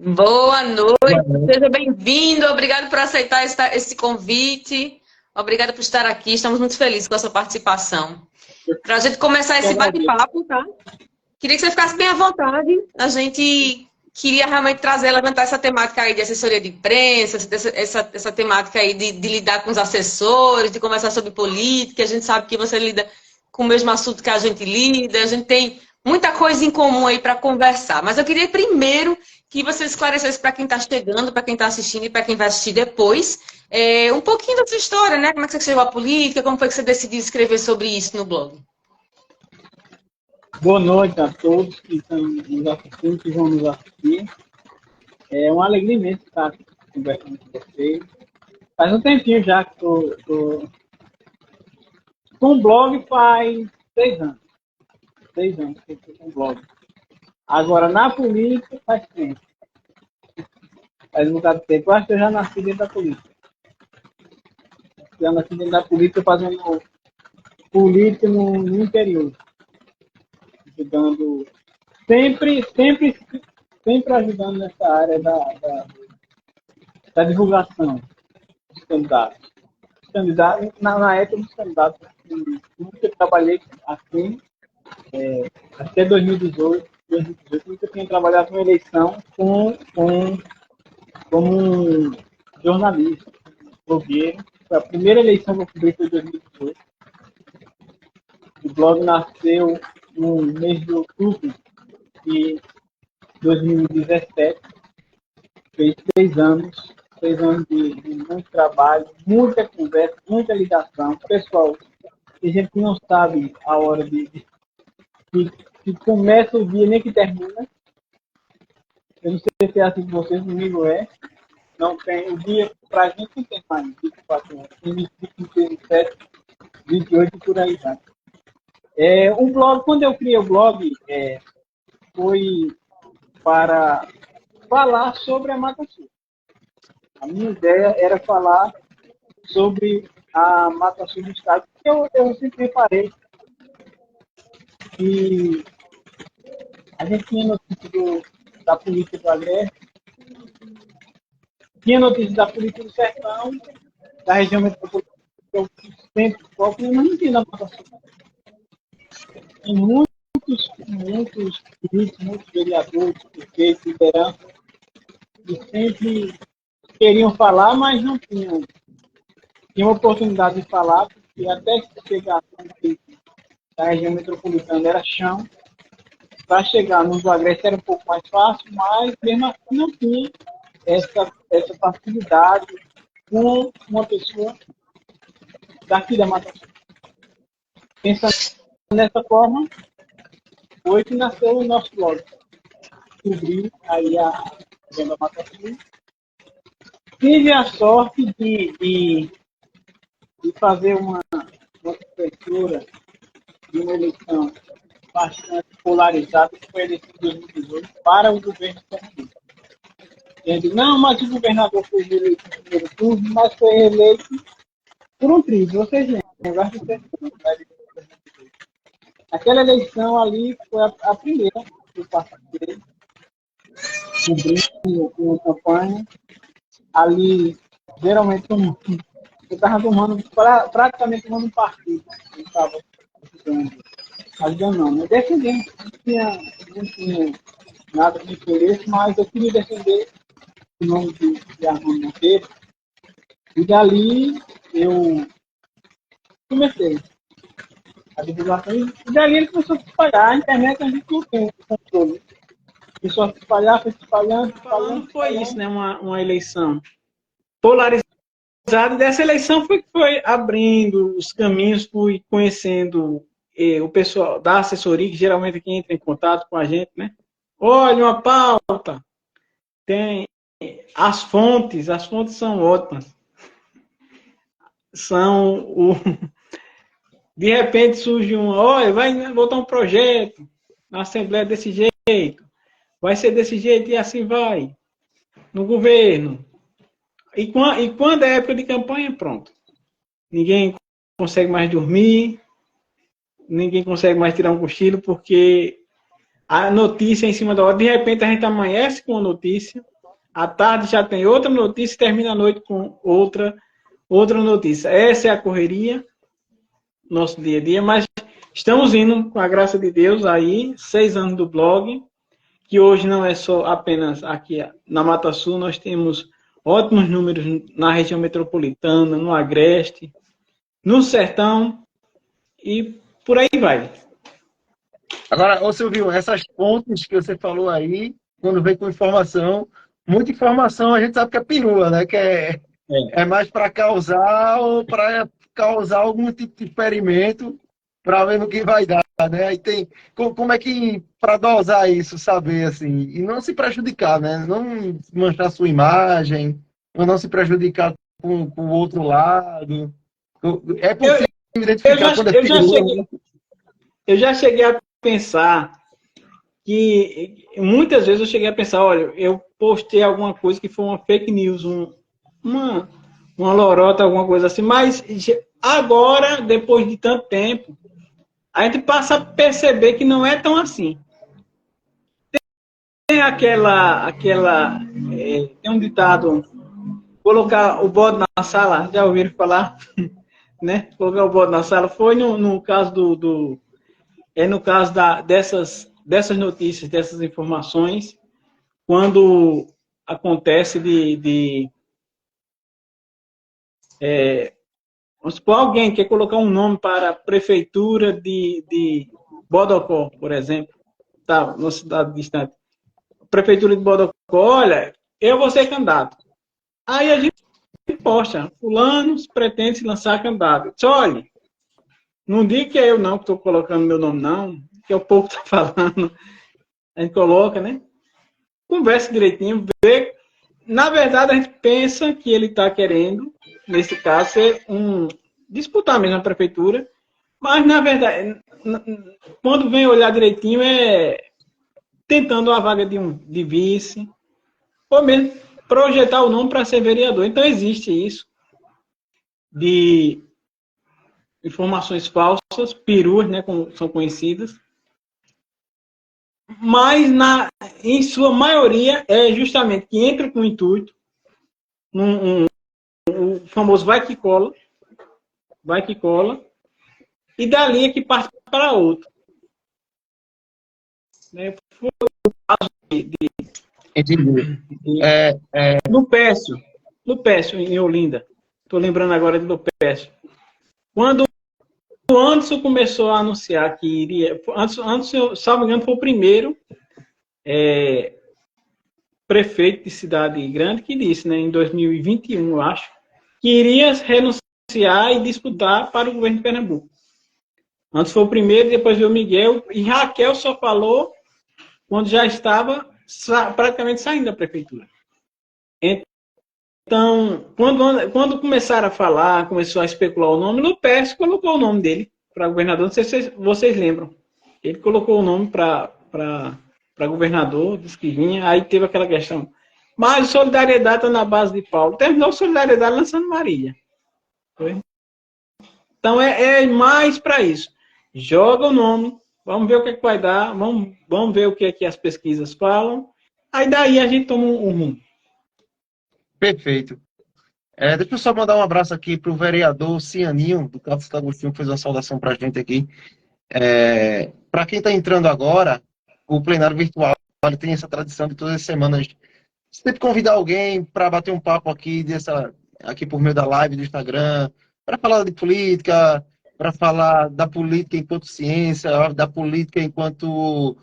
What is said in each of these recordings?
Boa noite, seja bem-vindo. Obrigado por aceitar esse convite. Obrigada por estar aqui. Estamos muito felizes com a sua participação. Para a gente começar esse bate-papo, tá? Queria que você ficasse bem à vontade. A gente queria realmente levantar essa temática aí de assessoria de imprensa, essa temática aí de lidar com os assessores, de conversar sobre política. A gente sabe que você lida com o mesmo assunto que a gente lida. A gente tem muita coisa em comum aí para conversar. Mas eu queria primeiro que você esclarecesse para quem está chegando, para quem está assistindo e para quem vai assistir depois, um pouquinho da sua história, né? Como é que você chegou à política, como foi que você decidiu escrever sobre isso no blog? Boa noite a todos que estão nos assistindo, que vão nos assistir. É uma alegria imensa estar aqui conversando com vocês. Faz um tempinho já que estou com o blog, faz 6 anos. 6 anos que estou com o blog. Agora, na política, faz tempo. Faz um bocado de tempo. Eu acho que eu já nasci dentro da política. Já nasci dentro da política fazendo política no interior. Ajudando, sempre ajudando nessa área da divulgação dos candidatos. Na época dos candidatos, nunca trabalhei assim, até 2018, nunca tinha trabalhado com eleição como um jornalista, blogueiro. A primeira eleição que eu cobri foi em 2018. O blog nasceu no mês de outubro de 2017. Fez 6 anos. 6 anos de muito trabalho, muita conversa, muita ligação. Pessoal, a gente não sabe a hora que começa o dia nem que termina. Eu não sei se é assim com vocês, comigo é. Não tem, o dia, pra gente não tem mais 24 horas. Tem 25, 27, 28 por aí, tá? O blog, quando eu criei o blog, foi para falar sobre a Mata Sul. A minha ideia era falar sobre a Mata Sul do estado, porque eu sempre reparei que a gente tinha notícia da política do Agreste, tinha notícia da política do Sertão, da região metropolitana, que eu sempre foco, mas não tinha na Mata Sul. Tem muitos políticos, muitos vereadores, prefeitos, lideranças, que sempre queriam falar, mas não tinham oportunidade de falar, porque até chegar da região metropolitana era chão, para chegar no Agreste era um pouco mais fácil, mas mesmo assim não tinha essa facilidade com uma pessoa daqui da Mata Sul. Pensando dessa forma, foi que nasceu o nosso blog. Descobri aí a Venda Mata Sul. Tive a sorte de fazer uma cobertura de uma eleição bastante polarizada, que foi a eleição de 2018, para o governo de Pernambuco. Não, mas o governador foi eleito no primeiro turno, mas foi eleito por um trigo. Vocês lembram? Aquela eleição ali foi a primeira que eu participei, cobrindo uma campanha. Ali, geralmente, eu estava tomando, praticamente tomando um partido. Eu estava ajudando, não. Eu defendi, não tinha nada de interesse, mas eu queria defender o nome de Armando Monteiro. E dali eu comecei a divulgação. E dali ele começou a se espalhar. A internet a gente não tem controle. Começou a se espalhar, foi se espalhando. Foi isso, né? Uma eleição polarizada. E dessa eleição foi abrindo os caminhos, fui conhecendo o pessoal da assessoria, que geralmente é quem entra em contato com a gente, né? Olha, uma pauta. Tem as fontes são ótimas. De repente surge olha, vai botar um projeto na Assembleia desse jeito, vai ser desse jeito e assim vai, no governo. E quando é época de campanha, pronto. Ninguém consegue mais dormir, ninguém consegue mais tirar um cochilo, porque a notícia é em cima da hora. De repente a gente amanhece com a notícia, À tarde já tem outra notícia e termina a noite com outra notícia. Essa é a correria, nosso dia a dia, mas estamos indo, com a graça de Deus, aí, 6 anos do blog, que hoje não é só apenas aqui na Mata Sul, nós temos ótimos números na região metropolitana, no Agreste, no Sertão e por aí vai. Agora, ô Silvio, essas fontes que você falou aí, quando vem com informação, muita informação a gente sabe que é perua, né? Que é mais para causar ou para causar algum tipo de experimento para ver no que vai dar, né? Aí tem como é que para dosar isso, saber assim, e não se prejudicar, né? Não manchar sua imagem, ou não se prejudicar com o outro lado. É possível identificar quando é perua. Eu já cheguei a pensar que muitas vezes eu cheguei a pensar, olha, eu postei alguma coisa que foi uma fake news, uma lorota, alguma coisa assim, mas agora, depois de tanto tempo, a gente passa a perceber que não é tão assim. Tem tem um ditado, colocar o bode na sala, já ouviram falar? Né? Colocar o bode na sala, foi no caso no caso dessas notícias, dessas informações, quando acontece vamos supor, alguém quer colocar um nome para a prefeitura de Bodocó, por exemplo, tá, numa cidade distante. Prefeitura de Bodocó, olha, eu vou ser candidato. Aí a gente posta, fulanos pretende se lançar candidato. Diz, olha, não diga que é eu não que estou colocando meu nome, não, que é o povo está falando. A gente coloca, né? Conversa direitinho, vê. Na verdade, a gente pensa que ele está querendo, nesse caso, disputar mesmo a prefeitura, mas, na verdade, quando vem olhar direitinho, é tentando a vaga de vice, ou mesmo projetar o nome para ser vereador. Então, existe isso de informações falsas, peruas, né, como são conhecidas, mas em sua maioria é justamente que entra com o intuito, o famoso vai que cola, e dali é que parte para outro. Né? Foi o caso Lupécio, em Olinda. Estou lembrando agora de Lupécio. Quando o Anderson começou a anunciar que iria... Anderson, se não me engano, foi o primeiro prefeito de cidade grande que disse, né, em 2021, eu acho, que iria renunciar e disputar para o governo de Pernambuco. Antes foi o primeiro, depois veio o Miguel, e Raquel só falou quando já estava praticamente saindo da prefeitura. Então, quando começaram a falar, começou a especular o nome, Lupécio colocou o nome dele para governador, não sei se vocês lembram. Ele colocou o nome para governador, disse que vinha, aí teve aquela questão. Mas Solidariedade está na base de Paulo. Terminou Solidariedade lançando Marília. Foi? Então, é mais para isso. Joga o nome, vamos ver o que, é que vai dar, vamos ver o que, é que as pesquisas falam, aí daí a gente toma um rumo. Perfeito. Deixa eu só mandar um abraço aqui para o vereador Cianinho, do Campo Santo Agostinho, que fez uma saudação para a gente aqui. Para quem está entrando agora, o plenário virtual tem essa tradição de todas as semanas sempre convidar alguém para bater um papo aqui por meio da live do Instagram, para falar de política, para falar da política enquanto ciência, da política enquanto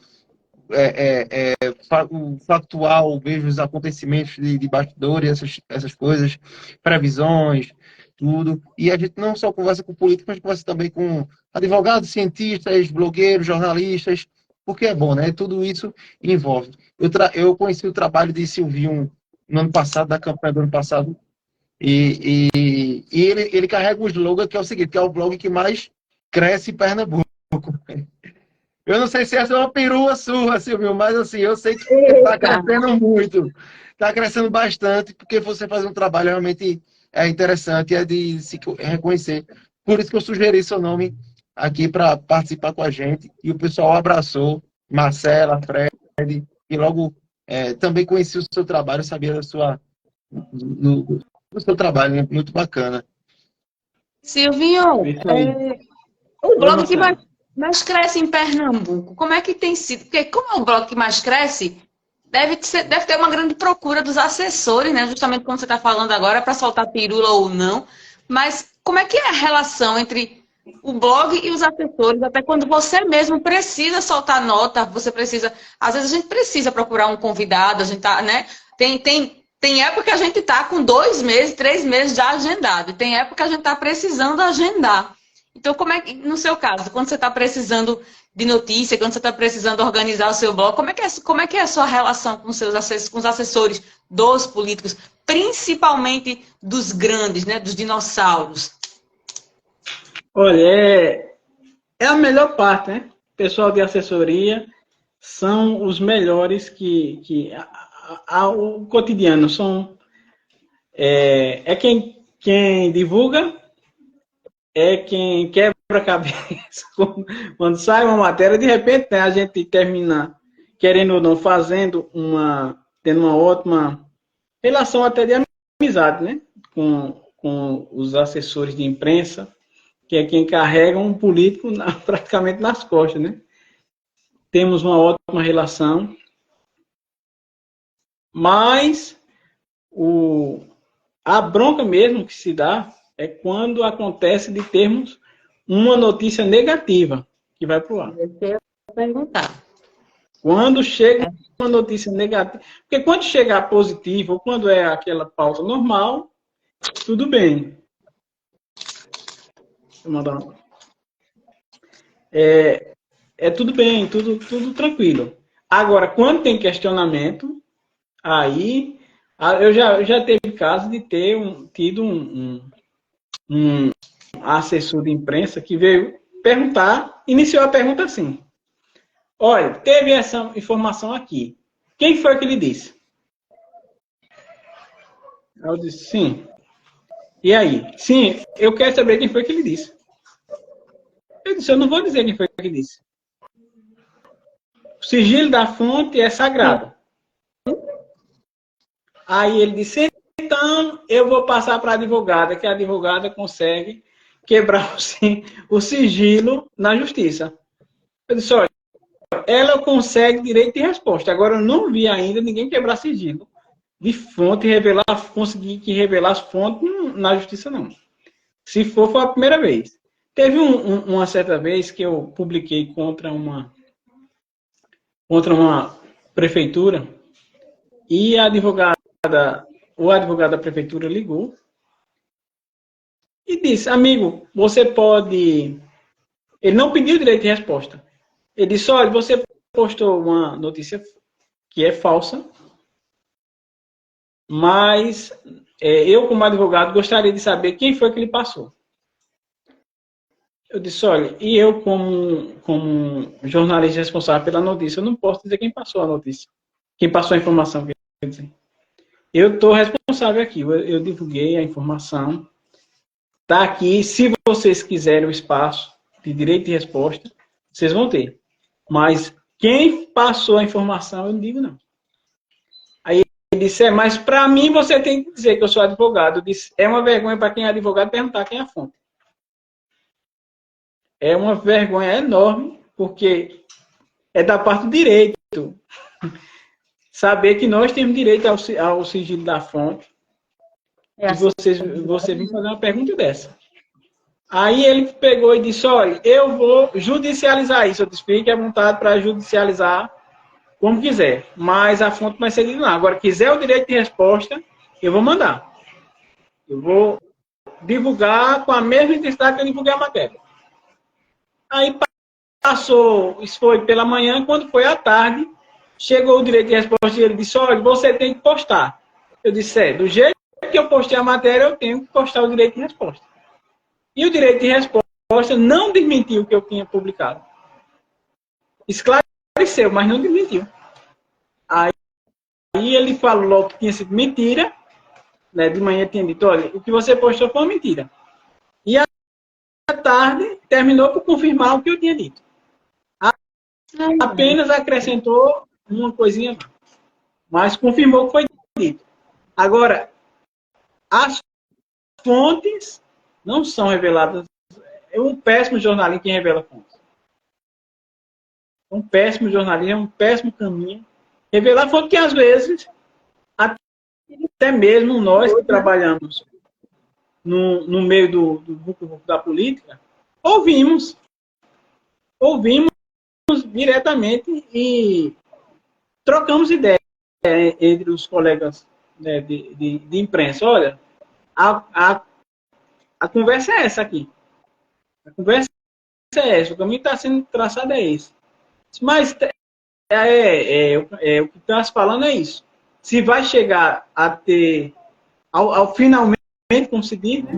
factual, vejo os acontecimentos de bastidores, essas coisas, previsões, tudo. E a gente não só conversa com políticos, mas conversa também com advogados, cientistas, blogueiros, jornalistas, porque é bom, né? Tudo isso envolve. Eu conheci o trabalho de Silvinho no ano passado, da campanha do ano passado, e ele carrega um slogan que é o seguinte, que é o blog que mais cresce em Pernambuco. Eu não sei se essa é uma perua sua, Silvio, mas assim, eu sei que está crescendo muito. Está crescendo bastante, porque você faz um trabalho realmente interessante, é de se reconhecer. Por isso que eu sugeri seu nome aqui para participar com a gente. E o pessoal abraçou, Marcela, Fred, e logo também conheci o seu trabalho, sabia do seu trabalho, né? Muito bacana. Silvinho, Isso aí. o Oi, blog que Marcelo. mais cresce em Pernambuco, como é que tem sido? Porque como é o blog que mais cresce, deve ter uma grande procura dos assessores, né? Justamente como você está falando agora, para soltar pirula ou não. Mas como é que é a relação entre o blog e os assessores? Até quando você mesmo precisa soltar nota, você precisa... Às vezes a gente precisa procurar um convidado, a gente tá, né? Tem época que a gente está com 2 meses, 3 meses já agendado. E tem época que a gente está precisando agendar. Então, como é que, no seu caso, quando você está precisando de notícia, quando você está precisando organizar o seu blog, como é que é a sua relação com com os assessores dos políticos, principalmente dos grandes, né, dos dinossauros? Olha, é a melhor parte, né? Pessoal de assessoria são os melhores o cotidiano são quem divulga, é quem quebra a cabeça. Quando sai uma matéria, de repente, né, a gente termina, querendo ou não, tendo uma ótima relação até de amizade, né? Com os assessores de imprensa, que é quem carrega um político praticamente nas costas, né? Temos uma ótima relação, mas a bronca mesmo que se dá é quando acontece de termos uma notícia negativa que vai para o ar. Eu ia perguntar. Quando chega uma notícia negativa, porque quando chegar positivo, ou quando é aquela pauta normal, tudo bem. Vou mandar uma... tudo bem, tudo tranquilo. Agora, quando tem questionamento, aí eu já teve caso de ter tido um assessor de imprensa que veio perguntar, iniciou a pergunta assim: olha, teve essa informação aqui. Quem foi que lhe disse? Eu disse, sim. E aí? Sim, eu quero saber quem foi que lhe disse. Eu disse, eu não vou dizer quem foi que disse. O sigilo da fonte é sagrado. Aí ele disse, então eu vou passar para a advogada, que a advogada consegue quebrar o sigilo na justiça. Eu disse, olha, ela consegue direito de resposta. Agora, eu não vi ainda ninguém quebrar sigilo de fonte e conseguir revelar as fontes na justiça, não. Se for, foi a primeira vez. Teve uma certa vez que eu publiquei contra uma prefeitura e o advogado da prefeitura ligou e disse, amigo, você pode... Ele não pediu direito de resposta. Ele disse, olha, você postou uma notícia que é falsa, mas eu, como advogado, gostaria de saber quem foi que lhe passou. Eu disse, olha, e eu, como jornalista responsável pela notícia, eu não posso dizer quem passou a notícia, quem passou a informação, quer dizer. Eu estou responsável aqui, eu divulguei a informação, está aqui, se vocês quiserem o espaço de direito de resposta, vocês vão ter. Mas quem passou a informação, eu não digo não. Aí ele disse, mas para mim você tem que dizer que eu sou advogado. Eu disse, é uma vergonha para quem é advogado perguntar quem é a fonte. É uma vergonha enorme, porque é da parte do direito. Saber que nós temos direito ao sigilo da fonte. E você vem fazer uma pergunta dessa. Aí ele pegou e disse, olha, eu vou judicializar isso. Eu disse, fique à vontade para judicializar como quiser. Mas a fonte vai ser de lá. Agora, quiser o direito de resposta, eu vou mandar. Eu vou divulgar com a mesma intensidade que eu divulguei a matéria. Aí passou, isso foi pela manhã, quando foi à tarde, chegou o direito de resposta e ele disse, olha, você tem que postar. Eu disse, do jeito que eu postei a matéria, eu tenho que postar o direito de resposta. E o direito de resposta não desmentiu o que eu tinha publicado. Esclareceu, mas não desmentiu. Aí ele falou logo que tinha sido mentira, né, de manhã tinha dito, olha, o que você postou foi uma mentira. E à tarde terminou por confirmar o que eu tinha dito. Apenas acrescentou uma coisinha. mas confirmou o que foi dito. Agora, as fontes não são reveladas. É um péssimo jornalismo quem revela fontes. É um péssimo jornalismo, é um péssimo caminho. Revelar fontes que, às vezes, até mesmo nós que trabalhamos no meio do da política, ouvimos diretamente e trocamos ideias entre os colegas, né, de imprensa. Olha, a conversa é essa aqui. A conversa é essa. O caminho que está sendo traçado é esse. Mas o que estás falando é isso. Se vai chegar a ter, ao finalmente, como se diz, né,